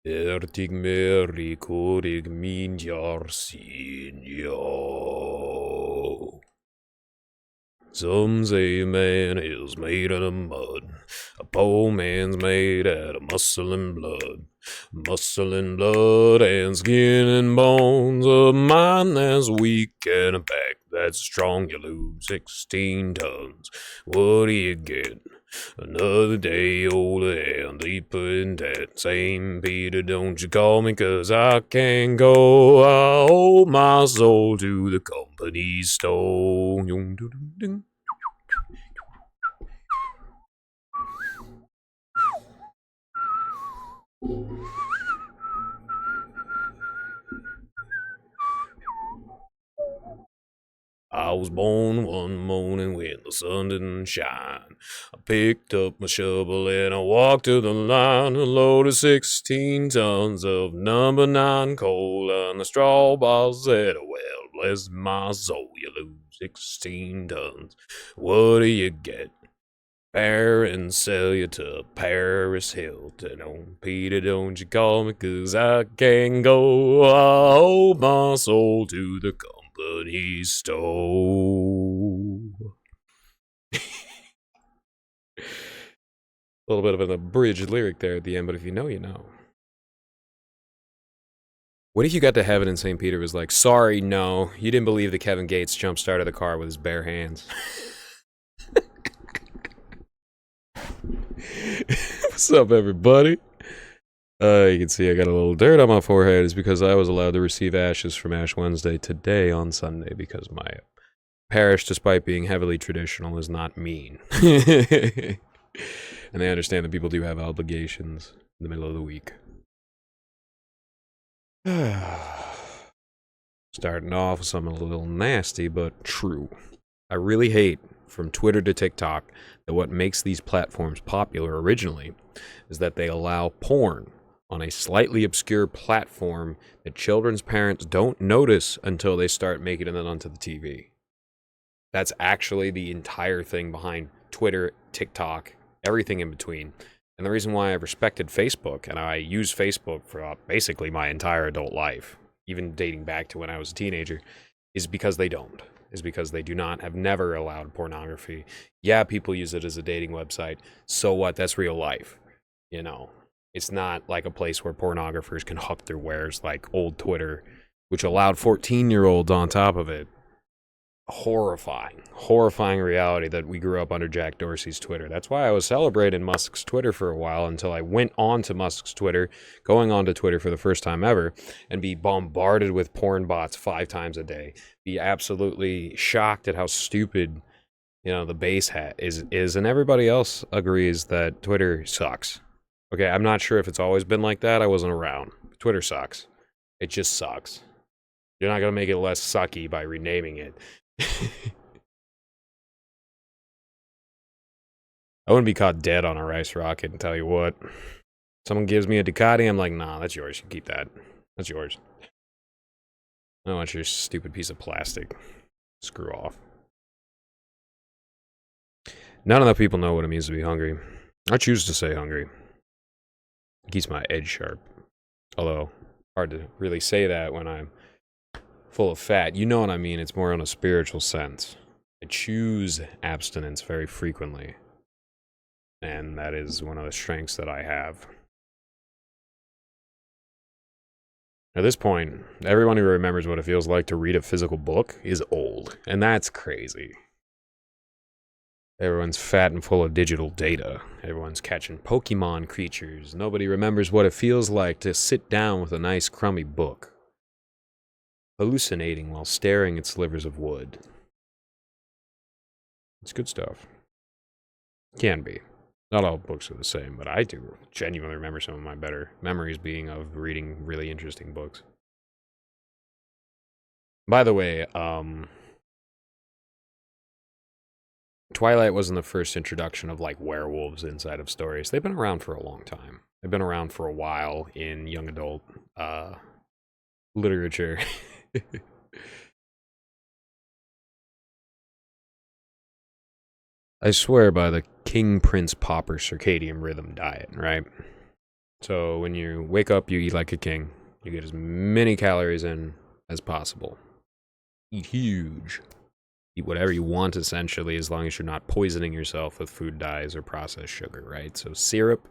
Ertig meri korig minjar sinjo. Some say a man is made out of mud. A poor man's made out of muscle and blood. Muscle and blood and skin and bones. A mind that's weak and a back that's strong. You lose 16 tons. What do you get? Another day older and deeper in debt. Saint Peter, don't you call me 'cause I can't go. I owe my soul to the company store. I was born one morning when the sun didn't shine. I picked up my shovel and I walked to the line. I loaded 16 tons of number 9 coal and the straw boss said, well, bless my soul, you lose 16 tons. What do you get? Bear and sell you to Paris Hilton. Oh, Peter, don't you call me 'cause I can't go. I owe my soul to the company store. A little bit of an abridged lyric there at the end, but if you know, you know. What if you got to heaven and St. Peter was like, sorry, no, you didn't believe that Kevin Gates jump started the car with his bare hands? What's up, everybody? You can see I got a little dirt on my forehead. It's because I was allowed to receive ashes from Ash Wednesday today on Sunday because my parish, despite being heavily traditional, is not mean. And they understand that people do have obligations in the middle of the week. Starting off with something a little nasty, but true. I really hate, from Twitter to TikTok, that what makes these platforms popular originally is that they allow porn on a slightly obscure platform that children's parents don't notice until they start making it onto the TV. That's actually the entire thing behind Twitter, TikTok, everything in between. And the reason why I've respected Facebook, and I use Facebook for basically my entire adult life, even dating back to when I was a teenager, is because they don't. Is because they do not, have never allowed pornography. Yeah, people use it as a dating website. So what? That's real life. You know, it's not like a place where pornographers can huck their wares like old Twitter, which allowed 14-year-olds on top of it. Horrifying reality that we grew up under Jack Dorsey's Twitter. That's why I was celebrating Musk's Twitter for a while until I went on to Musk's Twitter, going on to Twitter for the first time ever, and be bombarded with porn bots 5 times a day. Be absolutely shocked at how stupid, the base hat is, and everybody else agrees that Twitter sucks. Okay, I'm not sure if it's always been like that. I wasn't around. Twitter sucks. It just sucks. You're not gonna make it less sucky by renaming it. I wouldn't be caught dead on a rice rocket and tell you what. Someone gives me a Ducati, I'm like, nah, that's yours. You can keep that. That's yours. I don't want your stupid piece of plastic. Screw off. Not enough people know what it means to be hungry. I choose to say hungry. It keeps my edge sharp. Although, hard to really say that when I'm full of fat. You know what I mean? It's more on a spiritual sense. I choose abstinence very frequently. And that is one of the strengths that I have. At this point, everyone who remembers what it feels like to read a physical book is old. And that's crazy. Everyone's fat and full of digital data. Everyone's catching Pokemon creatures. Nobody remembers what it feels like to sit down with a nice crummy book, hallucinating while staring at slivers of wood. It's good stuff. Can be. Not all books are the same, but I do genuinely remember some of my better memories being of reading really interesting books. By the way, Twilight wasn't the first introduction of like werewolves inside of stories. They've been around for a long time. They've been around for a while in young adult literature. I swear by the King Prince Pauper circadian rhythm diet, right? So when you wake up, you eat like a king. You get as many calories in as possible. Eat huge. Eat whatever you want, essentially, as long as you're not poisoning yourself with food dyes or processed sugar, right? So syrup,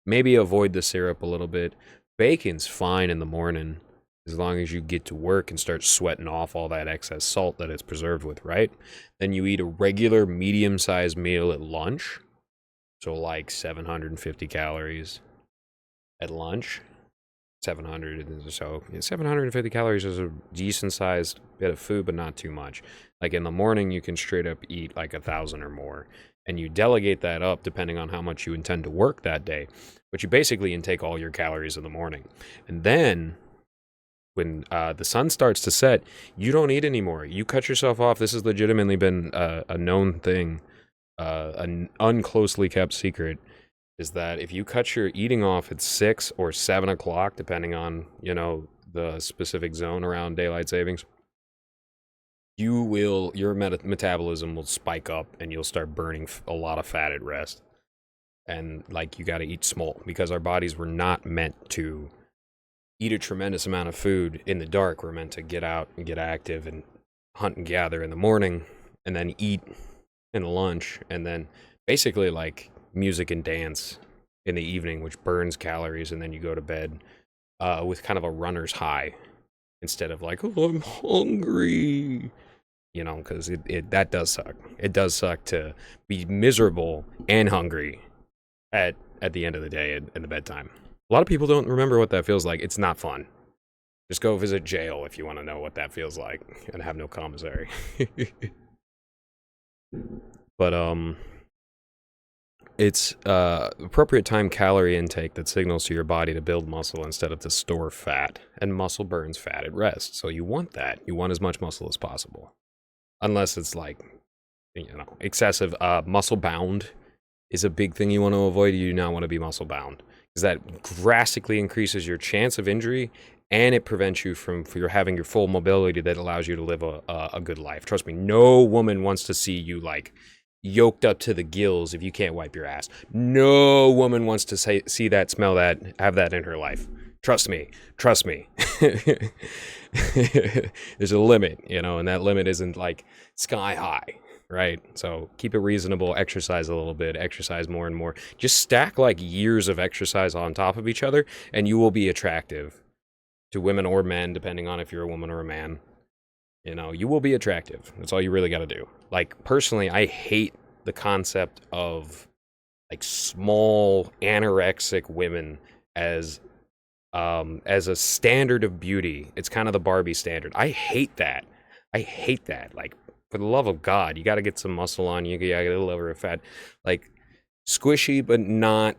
maybe avoid the syrup a little bit. Bacon's fine in the morning, as long as you get to work and start sweating off all that excess salt that it's preserved with, right? Then you eat a regular medium-sized meal at lunch, so like 750 calories at lunch. 700 or so. 750 calories is a decent sized bit of food, but not too much. Like in the morning, you can straight up eat like 1,000 or more, and you delegate that up depending on how much you intend to work that day. But you basically intake all your calories in the morning, and then when the sun starts to set, you don't eat anymore. You cut yourself off. This has legitimately been a known thing, an unclosely kept secret, is that if you cut your eating off at 6 or 7 o'clock, depending on, the specific zone around daylight savings, your metabolism will spike up and you'll start burning a lot of fat at rest. And like, you got to eat small, because our bodies were not meant to eat a tremendous amount of food in the dark. We're meant to get out and get active and hunt and gather in the morning, and then eat in the lunch, and then basically like music and dance in the evening, which burns calories, and then you go to bed with kind of a runner's high instead of like, oh, I'm hungry, because that does suck. It does suck to be miserable and hungry at the end of the day in the bedtime. A lot of people don't remember what that feels like. It's not fun. Just go visit jail if you want to know what that feels like and have no commissary. But it's appropriate time calorie intake that signals to your body to build muscle instead of to store fat, and muscle burns fat at rest. So you want that. You want as much muscle as possible, unless it's like, excessive. Muscle bound is a big thing you want to avoid. You do not want to be muscle bound, because that drastically increases your chance of injury, and it prevents you from having your full mobility that allows you to live a good life. Trust me, no woman wants to see you like yoked up to the gills if you can't wipe your ass. No woman wants to see that, smell that, have that in her life. Trust me. There's a limit, and that limit isn't like sky high, right? So keep it reasonable, exercise a little bit, exercise more and more. Just stack like years of exercise on top of each other, and you will be attractive to women or men, depending on if you're a woman or a man. You will be attractive. That's all you really got to do. Like, personally, I hate the concept of like small anorexic women as a standard of beauty. It's kind of the Barbie standard. I hate that. Like, for the love of God, you got to get some muscle on you. You got to get a little bit of fat. Like, squishy but not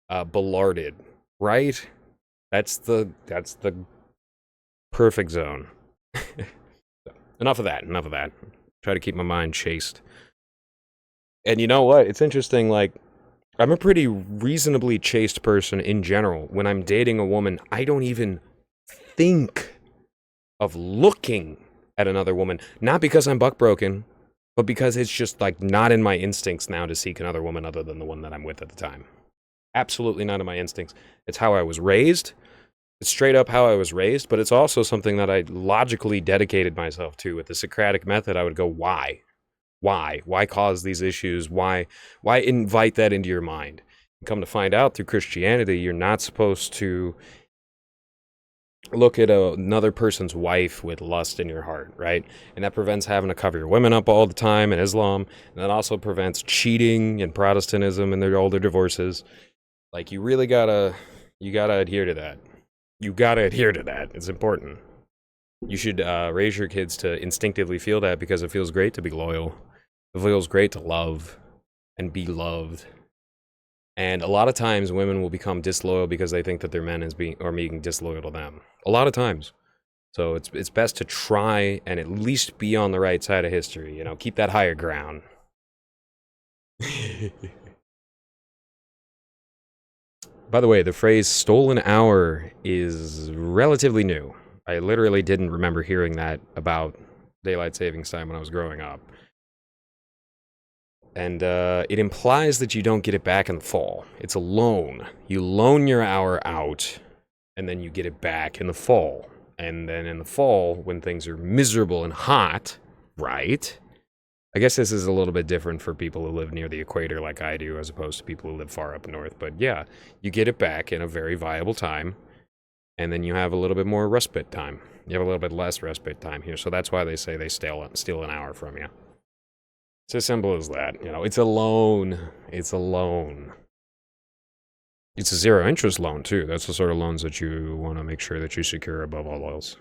ballarded, right? That's the perfect zone. Enough of that. Try to keep my mind chaste. And you know what? It's interesting, like, I'm a pretty reasonably chaste person in general. When I'm dating a woman, I don't even think of looking at another woman. Not because I'm buckbroken, but because it's just, like, not in my instincts now to seek another woman other than the one that I'm with at the time. Absolutely not in my instincts. It's how I was raised. It's straight up how I was raised, but it's also something that I logically dedicated myself to. With the Socratic method, I would go, why? Why cause these issues? Why invite that into your mind? And come to find out, through Christianity, you're not supposed to look at another person's wife with lust in your heart, right? And that prevents having to cover your women up all the time in Islam. And that also prevents cheating in Protestantism and all their divorces. Like, you really gotta adhere to that. You gotta adhere to that. It's important. You should raise your kids to instinctively feel that, because it feels great to be loyal. It feels great to love and be loved. And a lot of times women will become disloyal because they think that their men are being disloyal to them. A lot of times. So it's best to try and at least be on the right side of history. Keep that higher ground. By the way, the phrase stolen hour is relatively new. I literally didn't remember hearing that about daylight savings time when I was growing up. And it implies that you don't get it back in the fall. It's a loan. You loan your hour out, and then you get it back in the fall. And then in the fall, when things are miserable and hot, right? I guess this is a little bit different for people who live near the equator like I do, as opposed to people who live far up north. But yeah, you get it back in a very viable time, and then you have a little bit more respite time. You have a little bit less respite time here. So that's why they say they steal an hour from you. It's as simple as that. You know, it's a loan. It's a loan. It's a zero interest loan, too. That's the sort of loans that you want to make sure that you secure above all else.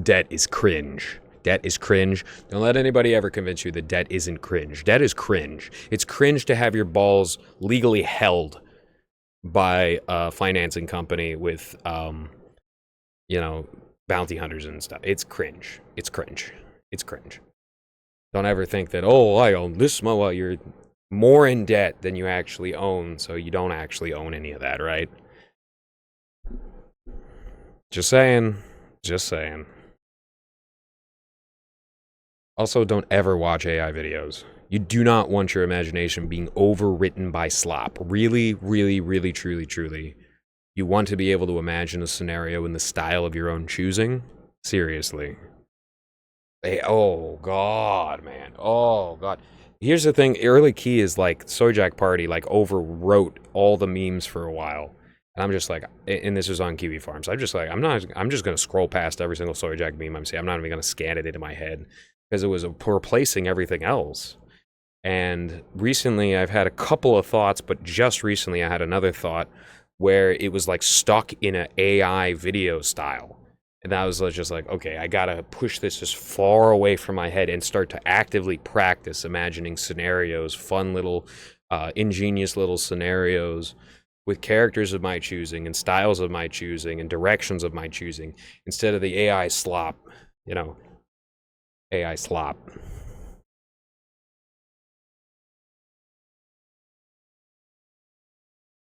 Debt is cringe. Debt is cringe. Don't let anybody ever convince you that debt isn't cringe. Debt is cringe. It's cringe to have your balls legally held by a financing company with, bounty hunters and stuff. It's cringe. It's cringe. It's cringe. Don't ever think that, oh, I own this much. Well, you're more in debt than you actually own, so you don't actually own any of that, right? Just saying. Just saying. Also, don't ever watch AI videos. You do not want your imagination being overwritten by slop. Really, really, really, truly, truly. You want to be able to imagine a scenario in the style of your own choosing? Seriously. Oh, God, man. Oh, God. Here's the thing. Early Key is like, Sojak Party, like, overwrote all the memes for a while. And I'm just like, and this is on Kiwi Farms. I'm just like, I'm just going to scroll past every single Sojak meme I'm seeing. I'm not even going to scan it into my head because it was replacing everything else. And recently I've had a couple of thoughts, but just recently I had another thought where it was like stuck in an AI video style. And I was just like, okay, I gotta push this as far away from my head and start to actively practice imagining scenarios, fun little, ingenious little scenarios with characters of my choosing and styles of my choosing and directions of my choosing instead of the AI slop, AI slop.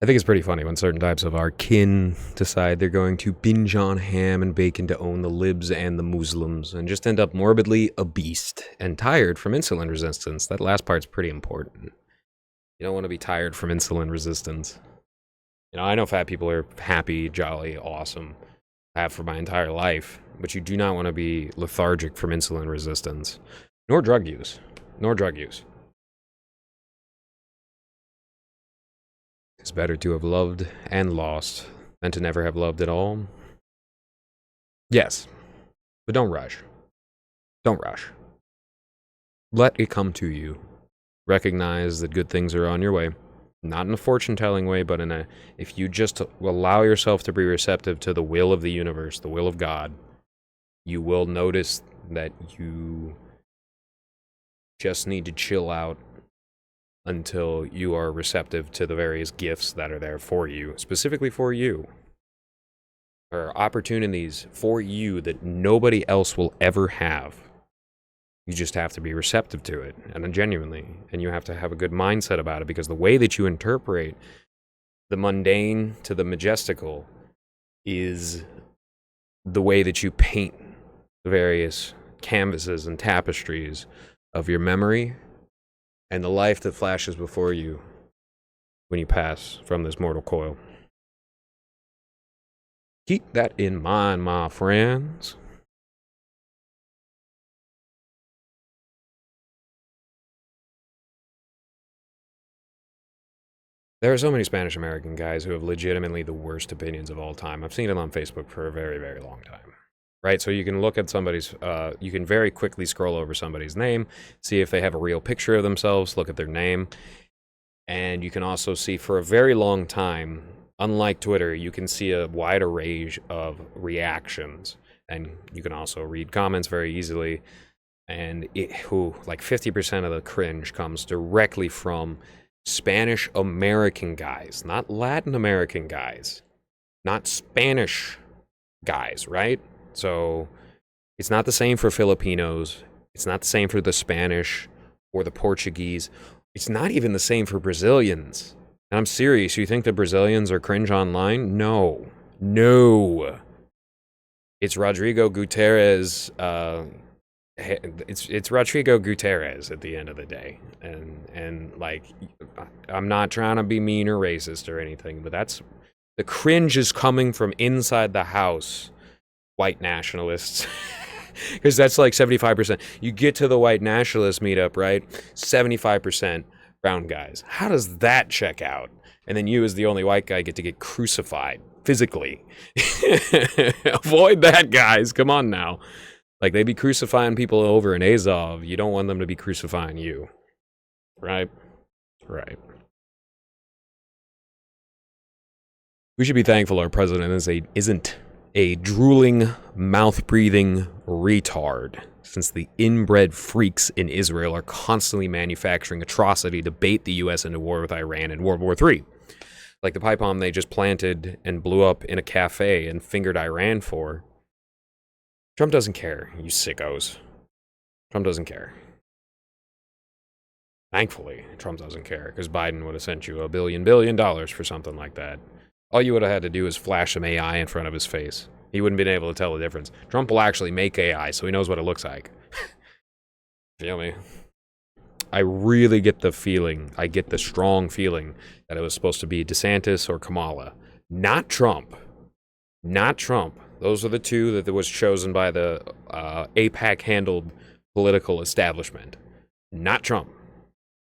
I think it's pretty funny when certain types of our kin decide they're going to binge on ham and bacon to own the libs and the Muslims and just end up morbidly obese and tired from insulin resistance. That last part's pretty important. You don't want to be tired from insulin resistance. I know fat people are happy, jolly, awesome. I have for my entire life. But you do not want to be lethargic from insulin resistance. Nor drug use. Nor drug use. It's better to have loved and lost than to never have loved at all. Yes, but don't rush. Don't rush. Let it come to you. Recognize that good things are on your way. Not in a fortune-telling way, but if you just allow yourself to be receptive to the will of the universe, the will of God, you will notice that you just need to chill out until you are receptive to the various gifts that are there for you, specifically for you. There are opportunities for you that nobody else will ever have. You just have to be receptive to it, and genuinely, and you have to have a good mindset about it, because the way that you interpret the mundane to the majestical is the way that you paint the various canvases and tapestries of your memory and the life that flashes before you when you pass from this mortal coil. Keep that in mind, my friends. There are so many Spanish American guys who have legitimately the worst opinions of all time. I've seen them on Facebook for a very, very long time. Right, so you can look at somebody's, you can very quickly scroll over somebody's name, see if they have a real picture of themselves, look at their name, and you can also see for a very long time, unlike Twitter, you can see a wide array of reactions, and you can also read comments very easily, and like 50% of the cringe comes directly from Spanish American guys, not Latin American guys, not Spanish guys, right? So it's not the same for Filipinos. It's not the same for the Spanish or the Portuguese. It's not even the same for Brazilians. And I'm serious. You think the Brazilians are cringe online? No. No. It's Rodrigo Gutierrez it's Rodrigo Gutierrez at the end of the day, and like, I'm not trying to be mean or racist or anything, but that's the cringe is coming from inside the house, white nationalists. Because that's like 75%. You get to the white nationalist meetup, right? 75% brown guys. How does that check out? And then you, as the only white guy, get to get crucified physically. Avoid that, guys. Come on now. Like, they be crucifying people over in Azov. You don't want them to be crucifying you. Right? Right. We should be thankful our president isn't a drooling, mouth-breathing retard, since the inbred freaks in Israel are constantly manufacturing atrocity to bait the U.S. into war with Iran in World War III. Like the pipe bomb they just planted and blew up in a cafe and fingered Iran for. Trump doesn't care, you sickos. Trump doesn't care. Thankfully, Trump doesn't care, because Biden would have sent you $1 billion for something like that. All you would have had to do is flash some AI in front of his face. He wouldn't have been able to tell the difference. Trump will actually make AI, so he knows what it looks like. Feel me? I really get the feeling, I get the strong feeling that it was supposed to be DeSantis or Kamala. Not Trump. Not Trump. Those are the two that was chosen by the AIPAC-handled political establishment. Not Trump.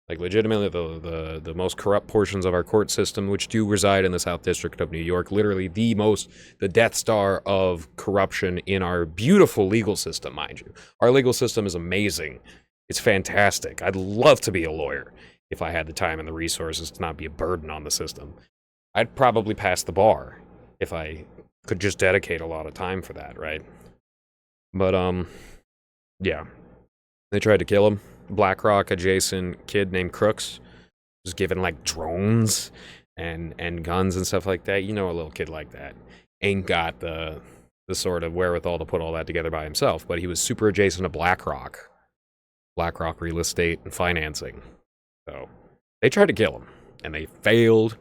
Like, legitimately, the most corrupt portions of our court system, which do reside in the South District of New York, literally the Death Star of corruption in our beautiful legal system, mind you. Our legal system is amazing. It's fantastic. I'd love to be a lawyer if I had the time and the resources to not be a burden on the system. I'd probably pass the bar if I could just dedicate a lot of time for that, right? But, yeah. They tried to kill him. BlackRock adjacent kid named Crooks was given like drones and guns and stuff like that. You know, a little kid like that ain't got the sort of wherewithal to put all that together by himself, but he was super adjacent to BlackRock real estate and financing. So they tried to kill him and they failed.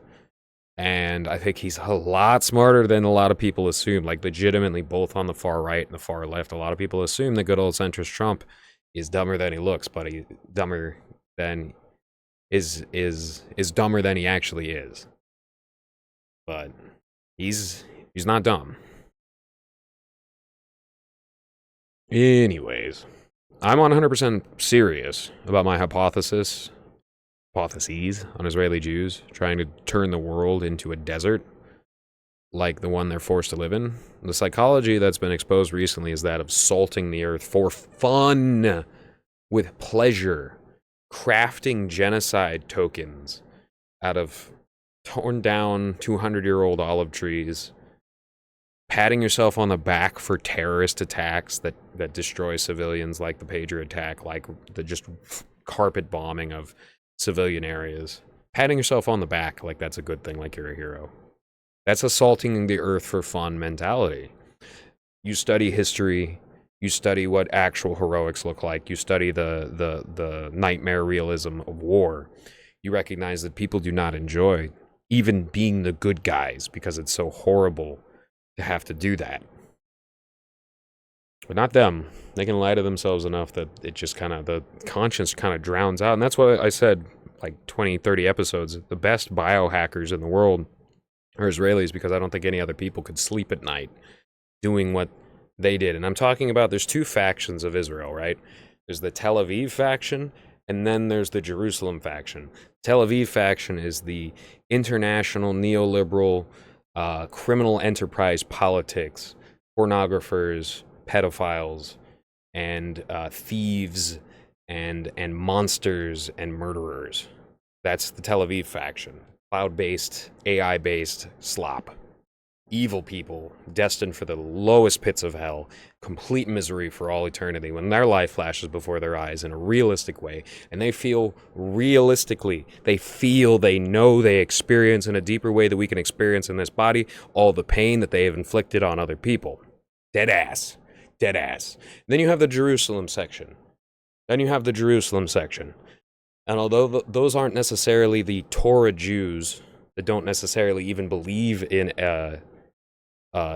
And I think he's a lot smarter than a lot of people assume. Like, legitimately, both on the far right and the far left, a lot of people assume that good old centrist Trump is dumber than he looks, but he's dumber than is dumber than he actually is. But he's not dumb. Anyways, I'm 100% serious about my hypotheses on Israeli Jews trying to turn the world into a desert like the one they're forced to live in. The psychology that's been exposed recently is that of salting the earth for fun, with pleasure, crafting genocide tokens out of torn down 200-year-old olive trees, patting yourself on the back for terrorist attacks that destroy civilians, like the pager attack, like the just carpet bombing of civilian areas. Patting yourself on the back like that's a good thing, like you're a hero. That's assaulting the earth for fun mentality. You study history, you study what actual heroics look like, you study the nightmare realism of war. You recognize that people do not enjoy even being the good guys because it's so horrible to have to do that. But not them. They can lie to themselves enough that it just kind of, the conscience kind of drowns out. And that's what I said like 20, 30 episodes. The best biohackers in the world are Israelis, because I don't think any other people could sleep at night doing what they did. And I'm talking about, there's two factions of Israel, right? There's the Tel Aviv faction, and then there's the Jerusalem faction. Tel Aviv faction is the international neoliberal criminal enterprise politics, pornographers, pedophiles, and thieves, and monsters and murderers. That's the Tel Aviv faction. Cloud-based, AI-based slop. Evil people destined for the lowest pits of hell, complete misery for all eternity, when their life flashes before their eyes in a realistic way, and they feel realistically, they know, they experience in a deeper way that we can experience in this body, all the pain that they have inflicted on other people. Dead ass. Then you have the Jerusalem section. And although those aren't necessarily the Torah Jews that don't necessarily even believe in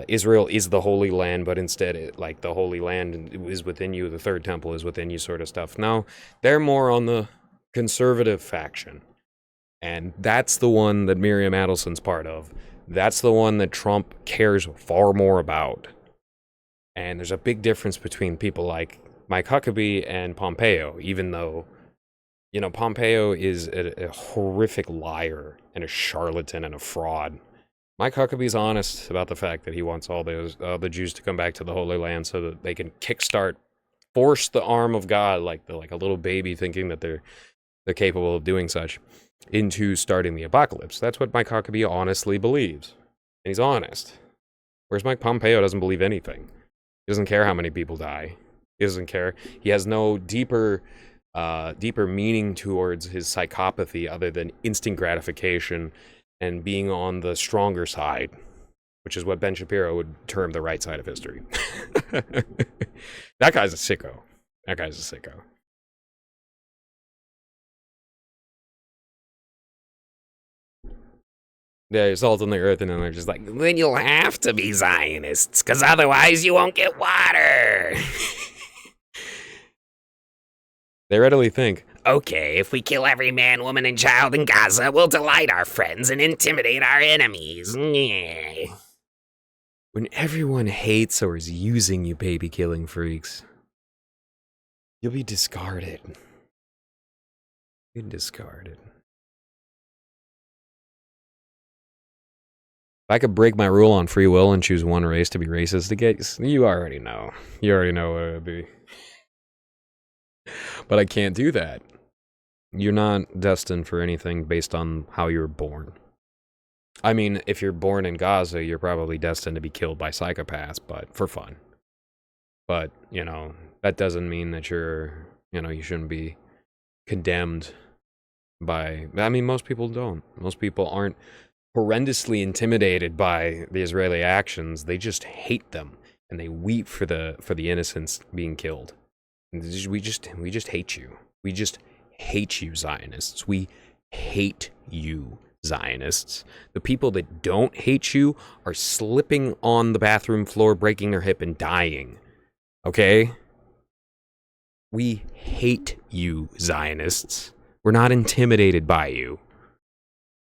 Israel is the Holy Land, but instead, like, the Holy Land is within you, the third temple is within you, sort of stuff. Now, they're more on the conservative faction, and that's the one that Miriam Adelson's part of. That's the one that Trump cares far more about. And there's a big difference between people like Mike Huckabee and Pompeo, even though, Pompeo is a horrific liar and a charlatan and a fraud. Mike Huckabee's honest about the fact that he wants all the Jews to come back to the Holy Land so that they can force the arm of God, like a little baby thinking that they're capable of doing such, into starting the apocalypse. That's what Mike Huckabee honestly believes, and he's honest. Whereas Mike Pompeo doesn't believe anything. He doesn't care how many people die. He doesn't care. He has no deeper meaning towards his psychopathy other than instant gratification and being on the stronger side, which is what Ben Shapiro would term the right side of history. That guy's a sicko. They're salting the earth, and then they're just like, then you'll have to be Zionists, because otherwise you won't get water. They readily think, okay, if we kill every man, woman, and child in Gaza, we'll delight our friends and intimidate our enemies. When everyone hates or is using you baby-killing freaks, you'll be discarded. You're discarded. If I could break my rule on free will and choose one race to be racist against, you already know. You already know what it would be. But I can't do that. You're not destined for anything based on how you were born. I mean, if you're born in Gaza, you're probably destined to be killed by psychopaths, but for fun. But, that doesn't mean that you shouldn't be condemned by, most people don't. Most people aren't horrendously intimidated by the Israeli actions. They just hate them, and they weep for the innocents being killed. We just hate you. We just hate you, Zionists. We hate you, Zionists. The people that don't hate you are slipping on the bathroom floor, breaking their hip, and dying. Okay? We hate you, Zionists. We're not intimidated by you.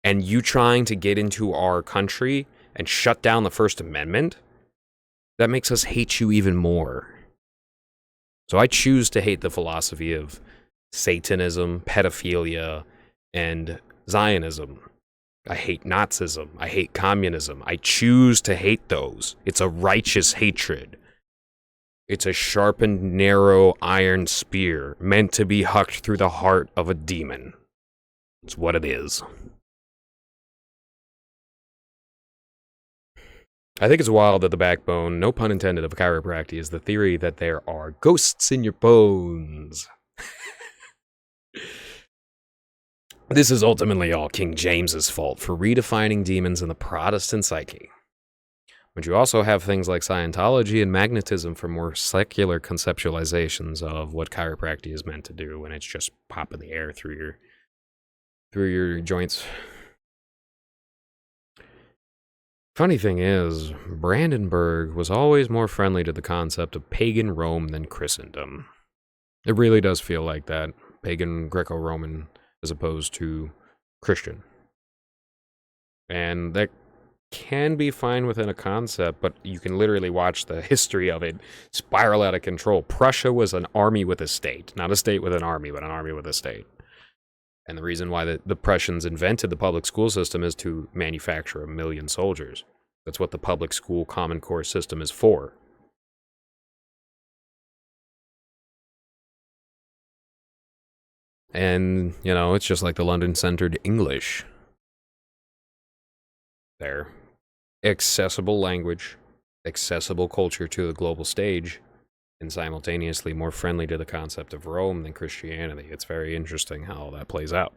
And you trying to get into our country and shut down the First Amendment, that makes us hate you even more. So I choose to hate the philosophy of Satanism, pedophilia, and Zionism. I hate Nazism. I hate communism. I choose to hate those. It's a righteous hatred. It's a sharpened, narrow iron spear meant to be hucked through the heart of a demon. It's what it is. I think it's wild that the backbone, no pun intended, of chiropractic is the theory that there are ghosts in your bones. This is ultimately all King James's fault for redefining demons in the Protestant psyche. But you also have things like Scientology and magnetism for more secular conceptualizations of what chiropractic is meant to do when it's just popping the air through your joints. Funny thing is, Brandenburg was always more friendly to the concept of pagan Rome than Christendom. It really does feel like that, pagan Greco-Roman as opposed to Christian. And that can be fine within a concept, but you can literally watch the history of it spiral out of control. Prussia was an army with a state. Not a state with an army, but an army with a state. And the reason why the Prussians invented the public school system is to manufacture 1 million soldiers. That's what the public school Common Core system is for. And, it's just like the London-centered English. There. Accessible language, accessible culture to the global stage, and simultaneously more friendly to the concept of Rome than Christianity. It's very interesting how that plays out.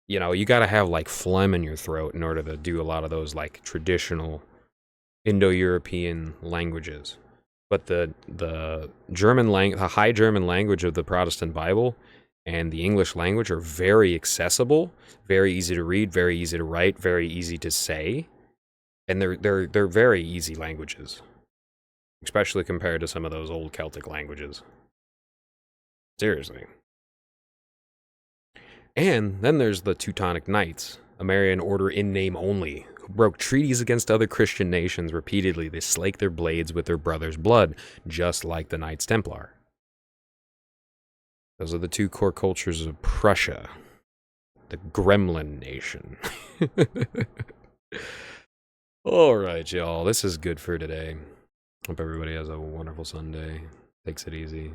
You got to have like phlegm in your throat in order to do a lot of those like traditional Indo-European languages. But the High German language of the Protestant Bible and the English language are very accessible, very easy to read, very easy to write, very easy to say. And they're very easy languages, especially compared to some of those old Celtic languages. Seriously. And then there's the Teutonic Knights, a Marian order in name only, who broke treaties against other Christian nations repeatedly. They slake their blades with their brother's blood, just like the Knights Templar. Those are the two core cultures of Prussia, the Gremlin nation. All right, y'all. This is good for today. Hope everybody has a wonderful Sunday. Takes it easy.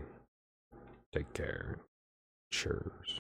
Take care. Cheers.